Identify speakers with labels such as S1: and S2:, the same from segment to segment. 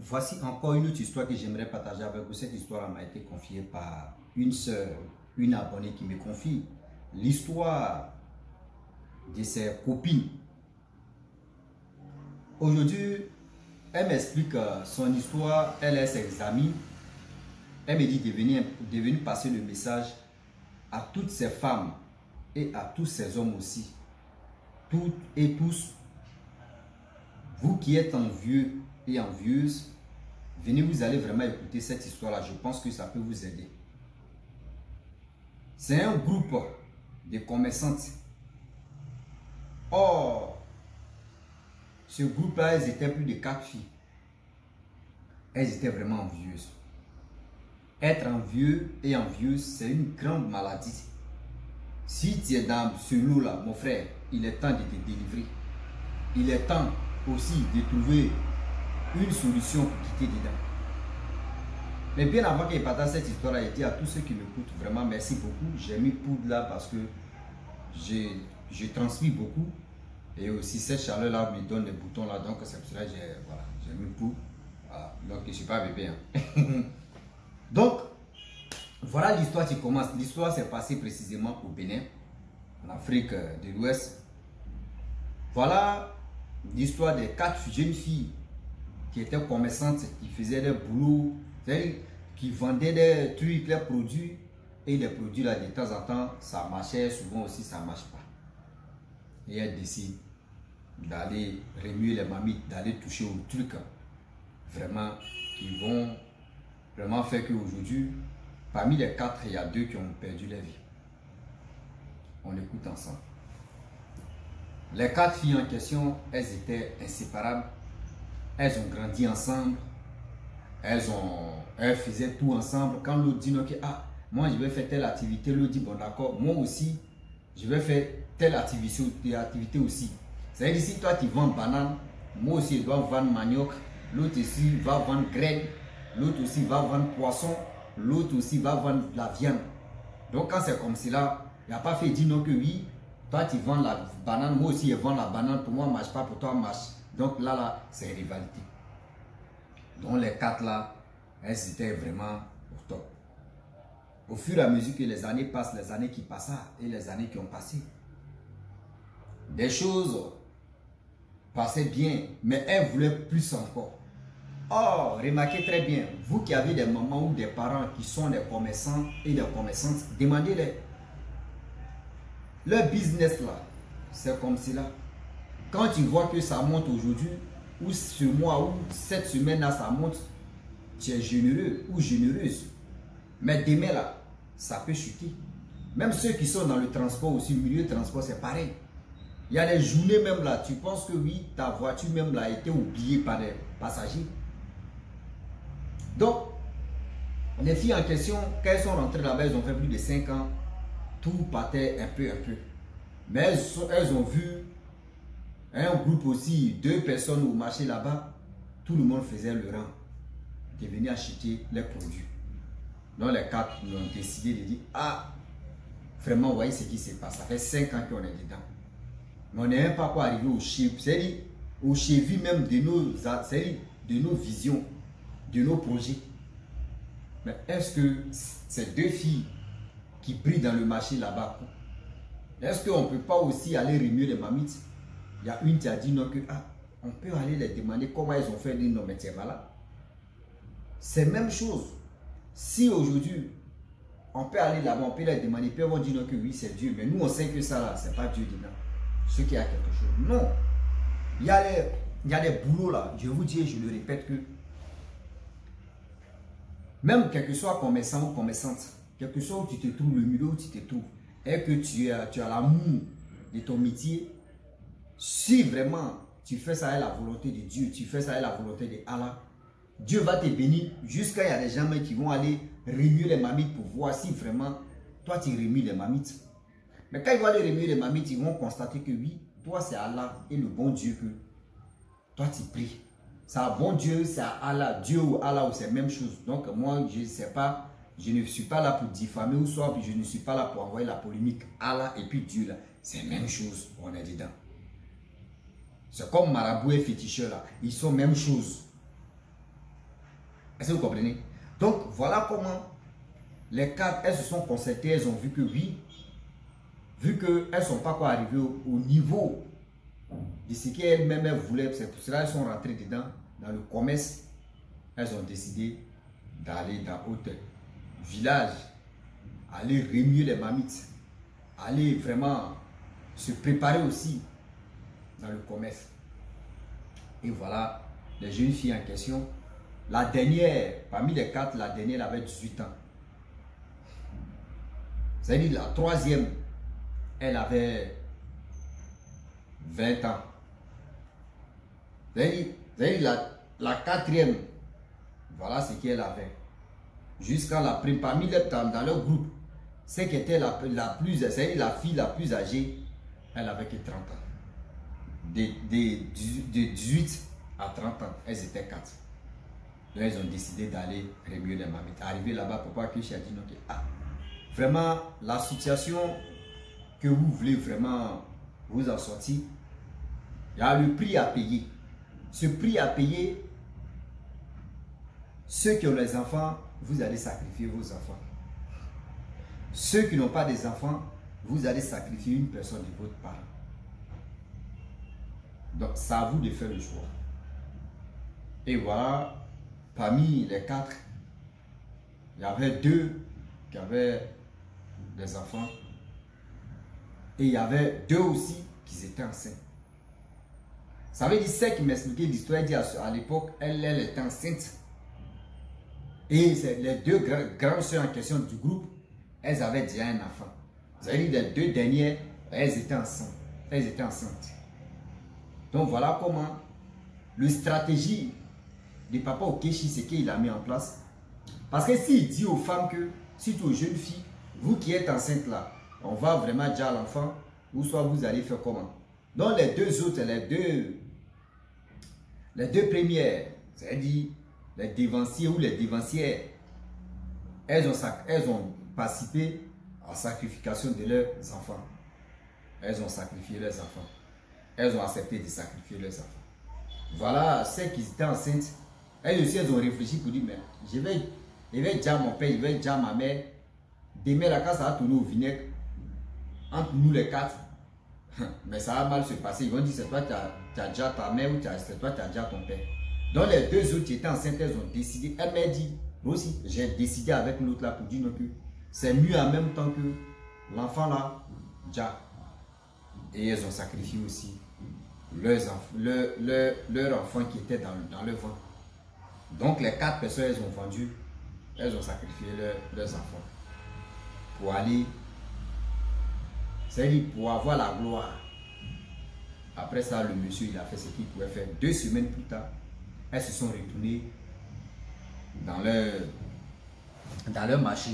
S1: voici encore une autre histoire que j'aimerais partager avec vous. Cette histoire m'a été confiée par une sœur, une abonnée qui me confie l'histoire de ses copines. Aujourd'hui, elle m'explique son histoire, elle est ses amis. Elle me dit de venir passer le message à toutes ces femmes et à tous ces hommes aussi. Toutes et tous, vous qui êtes envieux et envieuses, venez, vous allez vraiment écouter cette histoire-là. Je pense que ça peut vous aider. C'est un groupe de commerçantes. Or, ce groupe-là, elles étaient plus de 4 filles. Elles étaient vraiment envieuses. Être envieux et envieuse, c'est une grande maladie. Si tu es dans ce lot-là, mon frère, il est temps de te délivrer. Il est temps aussi de trouver une solution pour quitter dedans. Mais bien avant qu'il partage cette histoire-là, il dit à tous ceux qui m'écoutent, vraiment merci beaucoup. J'ai mis poudre là parce que je transmets beaucoup. Et aussi cette chaleur-là me donne des boutons là. Donc c'est pour cela que j'ai mis poudre. Voilà. Donc je ne suis pas bébé. Hein. Donc, voilà l'histoire qui commence. L'histoire s'est passée précisément au Bénin, en Afrique de l'Ouest. Voilà l'histoire des 4 jeunes filles qui étaient commerçantes, qui faisaient des boulots, qui vendaient des trucs, des produits. Et les produits là, de temps en temps, ça marchait, souvent aussi ça ne marche pas. Et elles décident d'aller remuer les mamites, d'aller toucher aux trucs vraiment qui vont vraiment faire qu'aujourd'hui, parmi les 4, il y a 2 qui ont perdu leur vie. On écoute ensemble. Les 4 filles en question, elles étaient inséparables. Elles ont grandi ensemble. Elles faisaient tout ensemble. Quand l'autre dit, ok, ah, moi je vais faire telle activité, l'autre dit, bon d'accord, moi aussi, je vais faire telle activité aussi. C'est-à-dire, si toi tu vends banane, moi aussi je dois vendre manioc, l'autre aussi va vendre graines, l'autre aussi va vendre poisson, l'autre aussi va vendre la viande. Donc quand c'est comme cela, il n'y a pas fait dire non que oui, toi tu vends la banane, moi aussi je vends la banane, pour moi ne marche pas, pour toi marche. Donc là, c'est rivalité. Donc les 4 là, elles étaient vraiment au top. Au fur et à mesure que les années passent, les années qui passent et les années qui ont passé, des choses passaient bien, mais elles voulaient plus encore. Or, remarquez très bien, vous qui avez des mamans ou des parents qui sont des commerçants et des commerçantes, demandez-les. Leur business là, c'est comme cela. Quand tu vois que ça monte aujourd'hui, ou ce mois, ou cette semaine là, ça monte, tu es généreux ou généreuse. Mais demain là, ça peut chuter. Même ceux qui sont dans le transport aussi, le milieu de transport, c'est pareil. Il y a des journées même là, tu penses que oui, ta voiture même là a été oubliée par des passagers. Donc, les filles en question, quand elles sont rentrées là-bas, elles ont fait plus de 5 ans, tout partait un peu. Mais elles ont vu un groupe aussi, 2 personnes au marché là-bas, tout le monde faisait le rang de venir acheter les produits. Donc les 4 ont décidé de dire, ah, vraiment, vous voyez ce qui se passe, ça fait 5 ans qu'on est dedans. Mais on n'est même pas quoi arriver au cheveu, c'est-à-dire au cheveu même de nos visions, de nos projets. Mais est-ce que ces 2 filles qui brillent dans le marché là-bas, est-ce qu'on ne peut pas aussi aller remuer les mamites? Il y a une qui a dit non, que ah, on peut aller les demander comment elles ont fait les non, mais tu es malade. C'est la même chose. Si aujourd'hui, on peut aller là-bas, on peut les demander, puis on va dire non, que oui, c'est Dieu, mais nous on sait que ça là, c'est pas Dieu dedans. Ce qui a quelque chose. Non. Il y a des boulots là, je vous dis et je le répète que même quel que soit commerçant ou commerçante, quel que soit où tu te trouves, le milieu où tu te trouves, et que tu as l'amour de ton métier, si vraiment tu fais ça avec la volonté de Dieu, tu fais ça avec la volonté de Allah, Dieu va te bénir jusqu'à il y a des gens qui vont aller remuer les mamites pour voir si vraiment toi tu remues les mamites. Mais quand ils vont aller remuer les mamites, ils vont constater que oui, toi c'est Allah et le bon Dieu que toi tu pries. C'est un bon Dieu, c'est Allah, Dieu ou Allah, c'est la même chose. Donc moi je ne sais pas, je ne suis pas là pour diffamer ou soit, puis je ne suis pas là pour envoyer la polémique. Allah et puis Dieu là, c'est la même chose, on est dedans. C'est comme marabout et féticheur là, ils sont même chose. Est-ce que vous comprenez? Donc, voilà comment les quatre, elles se sont concertées, elles ont vu que oui, vu qu'elles ne sont pas quoi arrivées au niveau de ce qu'elles-mêmes voulaient, c'est pour cela qu'elles sont rentrées dedans, dans le commerce. Elles ont décidé d'aller dans d'autres villages, aller remuer les mamites, aller vraiment se préparer aussi dans le commerce. Et voilà, les jeunes filles en question. La dernière, parmi les quatre, la dernière elle avait 18 ans. C'est-à-dire la troisième, elle avait 20 ans. C'est-à-dire la quatrième, voilà ce qu'elle avait. Jusqu'à la prime, parmi les dans leur groupe, celle qui était la plus, c'est-à-dire la fille la plus âgée, elle avait que 30 ans. De 18 à 30 ans, elles étaient 4. Donc, elles ont décidé d'aller remuer les mamites. Arrivé là-bas, Papa Kish a dit non, vraiment, la situation que vous voulez vraiment vous en sortir, il y a le prix à payer. Ce prix à payer, ceux qui ont les enfants, vous allez sacrifier vos enfants. Ceux qui n'ont pas des enfants, vous allez sacrifier une personne de votre parent. Donc, c'est à vous de faire le choix. Et voilà, parmi les 4, il y avait 2 qui avaient des enfants. Et il y avait 2 aussi qui étaient enceintes. Ça veut dire, celle qui m'expliquait l'histoire, elle dit à l'époque, elle était enceinte. Et les 2 grandes soeurs en question du groupe, elles avaient déjà un enfant. Ça veut dire, les 2 dernières, elles étaient enceintes. Elles étaient enceintes. Donc voilà comment le stratégie de Papa Okechi, c'est qu'il a mis en place. Parce que s'il dit aux femmes que, surtout aux jeunes filles, vous qui êtes enceintes là, on va vraiment dire à l'enfant, ou soit vous allez faire comment. Donc les 2 autres, les deux premières, c'est-à-dire les dévanciers ou les dévancières, elles ont participé à la sacrification de leurs enfants. Elles ont sacrifié leurs enfants. Elles ont accepté de sacrifier leurs enfants. Voilà, celles qui étaient enceintes, elles aussi, elles ont réfléchi pour dire, mais je vais dire à mon père, je vais dire à ma mère, demain la quand ça va tourner au vinaigre, entre nous les 4, mais ça va mal se passer. Ils vont dire, c'est toi qui as déjà ta mère ou c'est toi qui as déjà ton père. Donc les 2 autres qui étaient enceintes, elles ont décidé, elle m'a dit, moi aussi, j'ai décidé avec l'autre là pour dire non, que c'est mieux en même temps que l'enfant là, déjà. Et elles ont sacrifié aussi leur enfant qui était dans leur ventre. Donc les 4 personnes, elles ont vendu, elles ont sacrifié leurs enfants pour aller, c'est-à-dire pour avoir la gloire. Après ça, le monsieur, il a fait ce qu'il pouvait faire. 2 semaines plus tard, elles se sont retournées dans leur marché.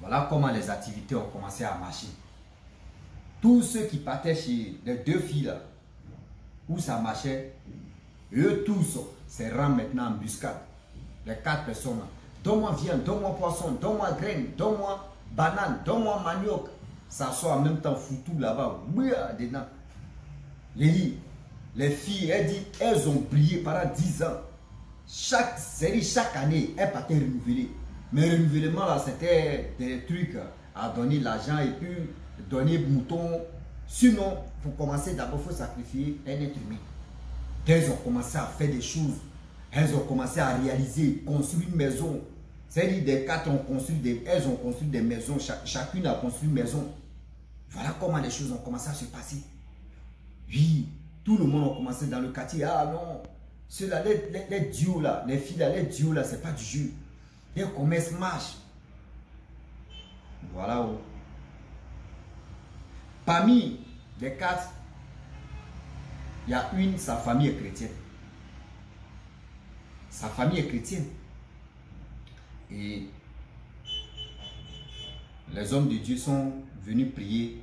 S1: Voilà comment les activités ont commencé à marcher. Tous ceux qui partaient chez les 2 filles là, où ça marchait, eux tous se rendent maintenant en embuscade. Les 4 personnes là. Donne-moi viande, donne-moi poisson, donne-moi graine, donne-moi banane, donne-moi manioc. Ça sort en même temps foutu là-bas. Oui, dedans. Les filles, elles ont brillé pendant 10 ans. Chaque série, chaque année, elles partaient renouveler. Mais le renouvellement là, c'était des trucs à donner l'argent et puis donner mouton. Sinon, pour commencer, d'abord, il faut sacrifier un être humain. Elles ont commencé à faire des choses. Elles ont commencé à réaliser, construire une maison. C'est-à-dire, des 4 ont construit elles ont construit des maisons. Chacune a construit une maison. Voilà comment les choses ont commencé à se passer. Oui, tout le monde a commencé dans le quartier. Ah non, ceux-là, les duos là, les filles là, les duos là, c'est pas du jeu. Les commerces marchent. Voilà où. Parmi les 4, il y a une, sa famille est chrétienne. Sa famille est chrétienne. Et les hommes de Dieu sont venus prier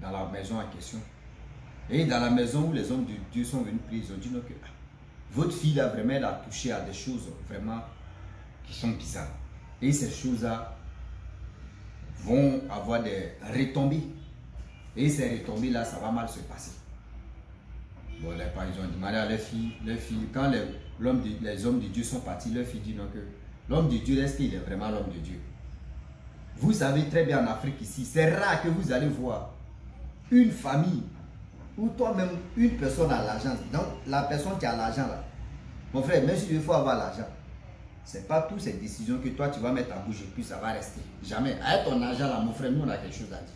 S1: dans la maison en question. Et dans la maison où les hommes de Dieu sont venus prier, ils ont dit non, que votre fille là, vraiment, elle a touché à des choses vraiment qui sont bizarres. Et ces choses-là vont avoir des retombées. Et ces retombées là, ça va mal se passer. Bon, les parents, ils ont demandé à leurs filles, quand les hommes de Dieu sont partis, leur fille dit non que l'homme de Dieu, est-ce qu'il est vraiment l'homme de Dieu? Vous savez très bien en Afrique ici, c'est rare que vous allez voir une famille ou toi-même, une personne a l'argent. Donc, la personne qui a l'argent là, mon frère, même si il faut avoir l'argent, c'est pas toutes ces décisions que toi tu vas mettre à bouger, puis ça va rester. Jamais. Avec ton argent là, mon frère, nous on a quelque chose à dire.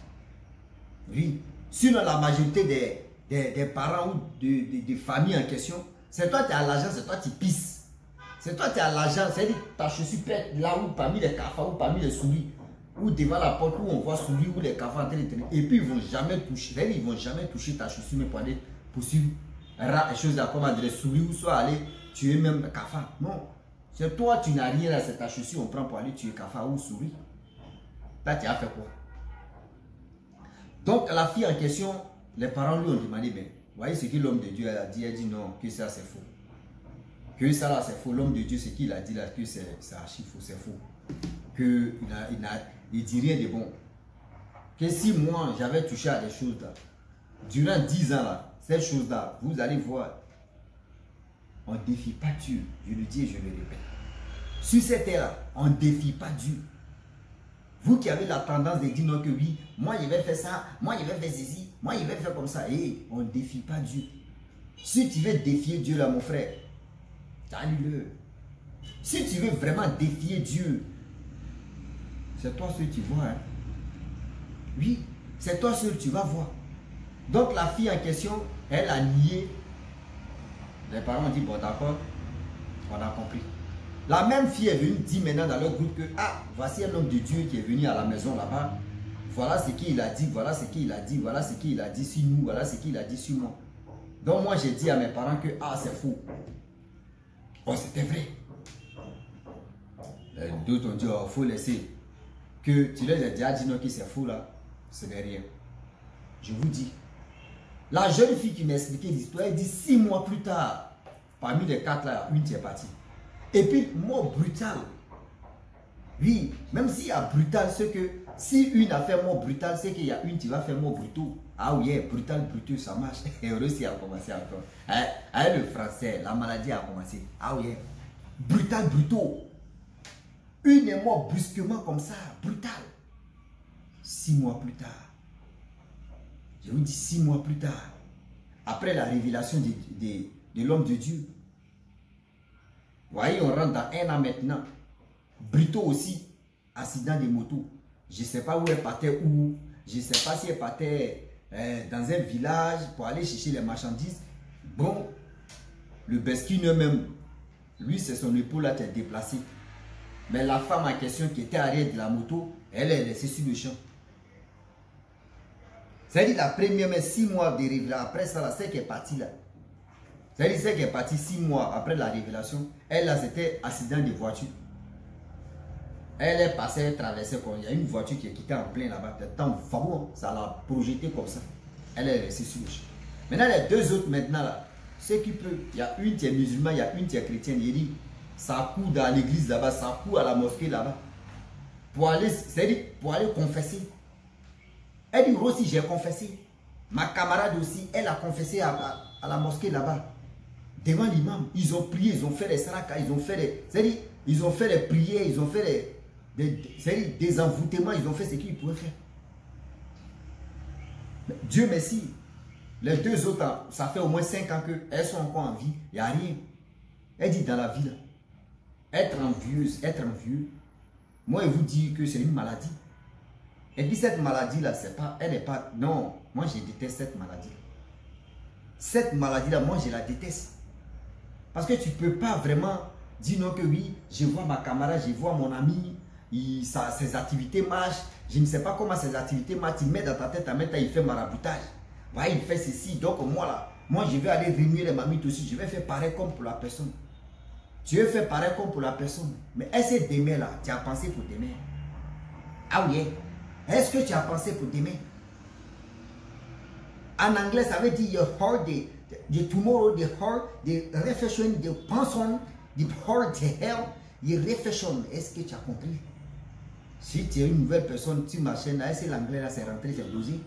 S1: Oui. Sinon, la majorité des parents ou des familles en question, c'est toi qui as l'argent, c'est toi qui pisses. C'est toi qui as l'argent, c'est-à-dire ta chaussure pète là où parmi les cafards ou parmi les souris, ou devant la porte où on voit souris ou les cafards en train de tenir. Et puis ils vont jamais toucher, c'est-à-dire ils vont jamais toucher ta chaussure, mais pour aller poursuivre les choses là, comme les souris ou soit aller tuer même le cafard. Non. C'est toi, tu n'as rien là, c'est ta chaussure, on prend pour aller tuer cafard ou souris. Là, tu as fait quoi? Donc, la fille en question, les parents lui ont demandé, ben, voyez ce que l'homme de Dieu a dit. Elle dit non, que ça c'est faux. Que ça là c'est faux. L'homme de Dieu, ce qu'il a dit là, que c'est archi faux, c'est faux. Il dit rien de bon. Que si moi j'avais touché à des choses là, durant 10 ans là, ces choses là, vous allez voir, on ne défie pas Dieu. Je le dis et je le répète. Sur cette terre-là, on ne défie pas Dieu. Vous qui avez la tendance de dire non que oui, moi je vais faire ça, moi je vais faire ceci, moi je vais faire comme ça. Et on ne défie pas Dieu. Si tu veux défier Dieu là, mon frère, salut-le. Si tu veux vraiment défier Dieu, c'est toi seul que tu vois. Hein? Oui, c'est toi seul que tu vas voir. Donc la fille en question, elle a nié. Les parents ont dit, bon d'accord, on a compris. La même fille est venue dire maintenant dans leur groupe que, ah, voici un homme de Dieu qui est venu à la maison là-bas. Voilà ce qu'il a dit, voilà ce qu'il a dit, voilà ce qu'il a dit sur nous, voilà ce qu'il a dit sur moi. Donc moi j'ai dit à mes parents que, ah, c'est faux. Oh, c'était vrai. D'autres ont dit, oh, il faut laisser. Que tu les as déjà dit non que c'est faux là, ce n'est rien. Je vous dis. La jeune fille qui m'a expliqué l'histoire, elle dit 6 mois plus tard, parmi les 4 là, une qui est partie. Et puis, mort brutal. Oui, même s'il y a brutal, c'est que si une a fait mort brutal, c'est qu'il y a une qui va faire mort brutal. Ah oui, brutal, brutal, ça marche. Et Russie a commencé encore. Avec le français, la maladie a commencé. Ah oui, brutal, brutal. Une est morte brusquement comme ça, brutal. 6 mois plus tard. Je vous dis 6 mois plus tard. Après la révélation de l'homme de Dieu. Vous voyez, on rentre dans 1 an maintenant. Brito aussi, accident de moto. Je ne sais pas où elle partait où. Je ne sais pas si elle partait dans un village pour aller chercher les marchandises. Bon, le besquineur même, lui, c'est son épaule là qui est déplacé. Mais la femme en question qui était arrière de la moto, elle est laissée sur le champ. C'est-à-dire la première, mais 6 mois de révélation. Après ça, c'est qui est partie là. C'est-à-dire celle qui est partie 6 mois après la révélation. Elle là, c'était accident de voiture. Elle est passée, elle traversait comme il y a une voiture qui est quittée en plein là-bas. Ça l'a projeté comme ça. Elle est restée sur le champ. Maintenant, les 2 autres maintenant là, ce qui peut, il y a une qui est musulmane, il y a une qui est chrétienne. Il dit, ça court dans l'église là-bas, ça court à la mosquée là-bas. Pour aller, c'est-à-dire pour aller confesser. Elle dit aussi, j'ai confessé. Ma camarade aussi, elle a confessé à la mosquée là-bas. Devant l'imam, ils ont prié, ils ont fait les sarakas, ils ont fait les, c'est-à-dire, ils ont fait les prières, ils ont fait des envoûtements, ils ont fait ce qu'ils pouvaient faire. Mais Dieu merci. Les 2 autres, ça fait au moins 5 ans qu'elles sont encore en vie. Il n'y a rien. Elle dit dans la vie, là, être envieuse, être envieux, moi je vous dis que c'est une maladie. Et puis cette maladie-là, c'est pas, elle n'est pas, non, moi je déteste cette maladie. Cette maladie-là, moi je la déteste. Parce que tu ne peux pas vraiment dire non que oui, je vois ma camarade, je vois mon ami, ses activités marchent, je ne sais pas comment ses activités marchent, il met dans ta tête, il fait maraboutage. Ouais, il fait ceci, donc moi là, moi je vais aller remuer les mamites aussi, je vais faire pareil comme pour la personne. Tu veux faire pareil comme pour la personne. Mais est-ce que demain là, tu as pensé pour demain? Ah oui. Est-ce que tu as pensé pour demain? En anglais, ça veut dire your heart, the tomorrow, the heart, the reflection, the person, the heart, the hell, the reflection. Est-ce que tu as compris? Si tu es une nouvelle personne, tu marches là, est-ce que l'anglais là c'est rentré, c'est dosé?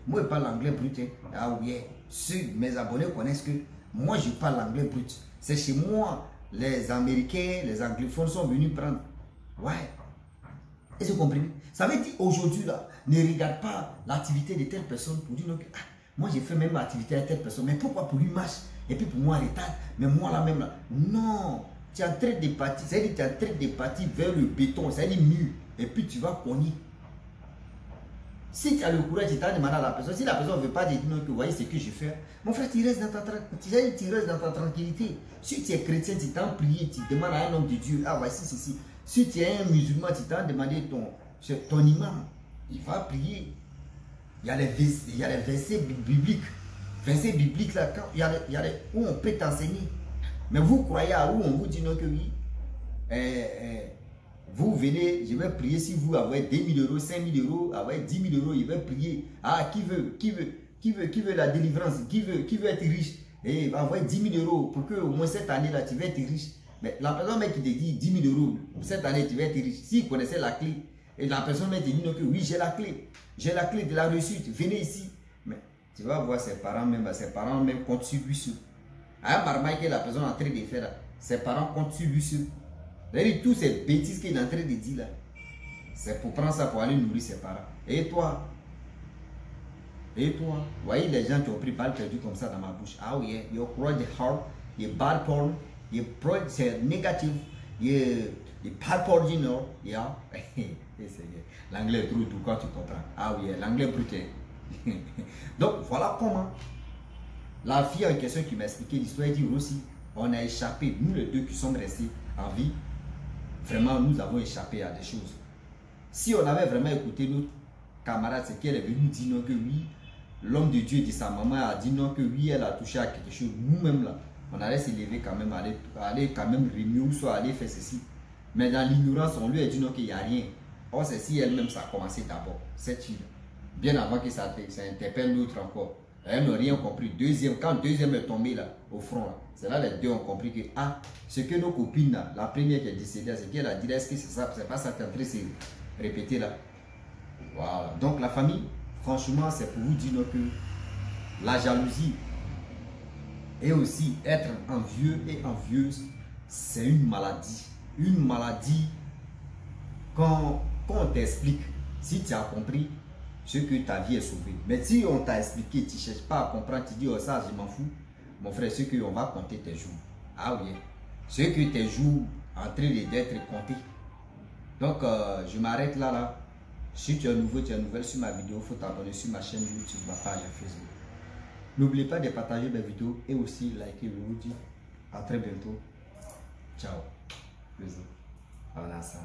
S1: Moi je parle anglais brut. Hein. Ah oui. Si mes abonnés connaissent que moi je parle anglais brut. C'est chez moi. Les Américains, les anglophones sont venus prendre. Ouais. Est-ce que vous comprenez? Ça veut dire aujourd'hui, là, ne regarde pas l'activité de telle personne pour dire que moi j'ai fait même l'activité à telle personne, mais pourquoi pour lui marche et puis pour moi retard, mais moi là même là. Non, tu es en train de partir, c'est-à-dire tu es en train de partir vers le béton, c'est-à-dire mur, et puis tu vas cogner. Si tu as le courage, tu t'as demandé à la personne, si la personne ne veut pas dire non, que vous voyez ce que je fais, mon frère, tu restes dans ta tranquillité. Si tu es chrétien, tu t'en prié, tu demandes à un homme de Dieu, ah voici ceci. Si tu es un musulman, tu t'en demandé ton imam, il va prier. Il y a les versets bibliques. Versets bibliques là, quand, il y a les, où on peut t'enseigner. Mais vous croyez à où on vous dit non que oui. Vous venez, je vais prier si vous avez 2 000 euros, 5 000 euros, avec 10 000 euros, il va prier. Ah, qui veut la délivrance, qui veut être riche. Et il va avoir 10 000 euros pour que au moins cette année-là, tu vas être riche. Mais la personne qui te dit 10 000 euros, cette année, tu vas être riche. S'il connaissait la clé, et la personne te dit non, que oui, j'ai la clé de la réussite, venez ici. Mais tu vas voir ses parents même comptent sur lui seul. À un marmaille que la personne est en train de faire là, ses parents comptent sur lui seul. C'est-à-dire, toutes ces bêtises qu'il est en train de dire là, c'est pour prendre ça pour aller nourrir ses parents. Et toi, vous voyez les gens qui ont pris balle perdue comme ça dans ma bouche. Ah oui, you cry the heart, you bad porn, you c'est négatif, you bad porn, you know, yeah. L'anglais est trop doux quand tu comprends. Ah oui, l'anglais brut. Donc voilà comment la fille en question qui m'a expliqué l'histoire dit aussi, on a échappé, nous les deux qui sommes restés en vie, vraiment nous avons échappé à des choses. Si on avait vraiment écouté notre camarade, c'est qu'elle est venue dire non que oui, l'homme de Dieu dit sa maman a dit non que oui, elle a touché à quelque chose, nous-mêmes là, on allait s'élever quand même, aller quand même remuer ou soit aller faire ceci. Mais dans l'ignorance, on lui a dit non qu'il n'y a rien. Or, c'est si elle-même ça a commencé d'abord, cette fille. Bien avant que ça interpelle l'autre encore. Elles n'ont rien compris. Quand deuxième est tombé là, au front, c'est là les deux ont compris que ce que nos copines là, la première qui est décédée, c'est qu'elle a dit, est-ce que c'est ça, c'est pas ça qui est en train de se répéter là. Voilà. Donc la famille, franchement, c'est pour vous dire que la jalousie et aussi être envieux et envieuse, c'est une maladie. Une maladie quand on t'explique, si tu as compris, ce que ta vie est sauvée. Mais si on t'a expliqué, tu ne cherches pas à comprendre, tu dis, oh ça, je m'en fous. Mon frère, ce qu'on va compter tes jours. Ah oui. Ce que tes jours en train d'être comptés. Donc, je m'arrête là. Si tu es nouveau, tu es nouvelle sur ma vidéo, il faut t'abonner sur ma chaîne YouTube, ma page Facebook. N'oubliez pas de partager mes vidéos et aussi liker. Je vous dis à très bientôt. Ciao. Voilà ça.